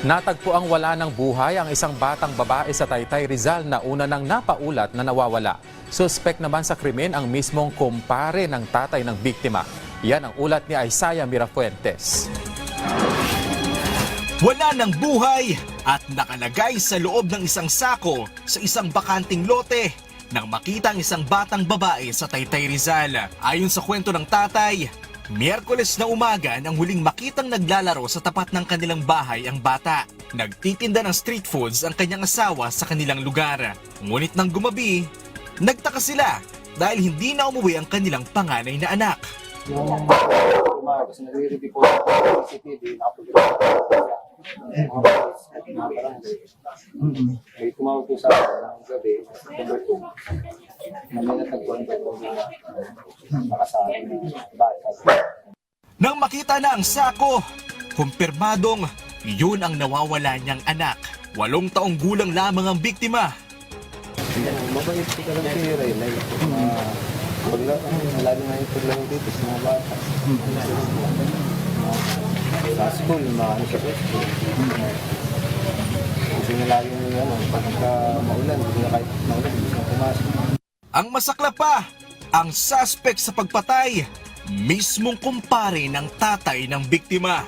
Natagpo ang wala ng buhay ang isang batang babae sa Taytay, Rizal na una nang napaulat na nawawala. Suspect naman sa krimen ang mismong kumpare ng tatay ng biktima. Yan ang ulat ni Isaiah Mirafuentes. Wala ng buhay at nakalagay sa loob ng isang sako sa isang bakanting lote nang makita ang isang batang babae sa Taytay, Rizal. Ayon sa kwento ng tatay, Miyerkules na umaga nang huling makitang naglalaro sa tapat ng kanilang bahay ang bata. Nagtitinda ng street foods ang kanyang asawa sa kanilang lugar. Ngunit nang gumabi, nagtaka sila dahil hindi na umuwi ang kanilang panganay na anak. Yung kasi nagre-review po sa CCTV, may tumawag po sa akin ng gabi, September 2, na may natagpuan po nakasabi ng bata. Nang makita na ang sako, kumpirmadong yun ang nawawala niyang anak. 8 taong gulang lamang ang biktima. Mabait po talaga si Raylay. Lalo na yung paglaro dito sa mga bata. Sa school, maano sa school. Kasi na lagi pagka maulan, hindi na kahit maulan, hindi na pumasok. Ang masakla pa, ang suspect sa pagpatay, mismong kumpare ng tatay ng biktima.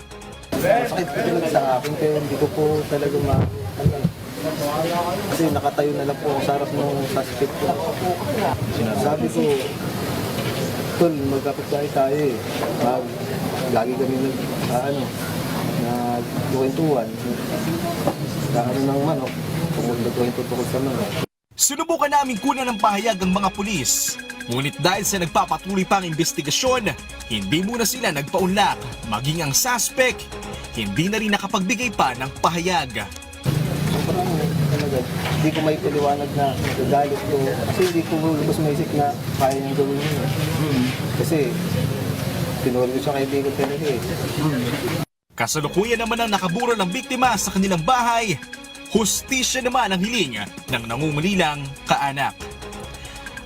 Masakit po talaga sa akin, kaya hindi ko po talaga kasi nakatayo na lang po ako sa harap ng suspect ko. Sabi ko, Tol, magkapit-bahay tayo eh. Lagi kami nagkwentuhan. Kakaroon ng manok, kung nagkwento tungkol sa manok. Sinubukan namin kunan ng pahayag ang mga pulis. Ngunit dahil sa nagpapatuloy pang investigasyon, hindi muna sila nagpaunlak. Maging ang suspect, hindi na rin nakapagbigay pa ng pahayag. Sobrang talaga, hindi ko may paliwanag na nagagalit ko. Kasi hindi ko lubos maisip na kaya niyang gawin yun. Kasi tinuro ko sa kaibigan talaga eh. Kasalukuyan naman ang nakaburo ng biktima sa kanilang bahay. Hustisya naman ang hiling ng nangungulilang kaanak.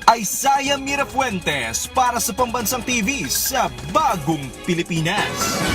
Isaiah Mirafuentes para sa Pambansang TV sa Bagong Pilipinas.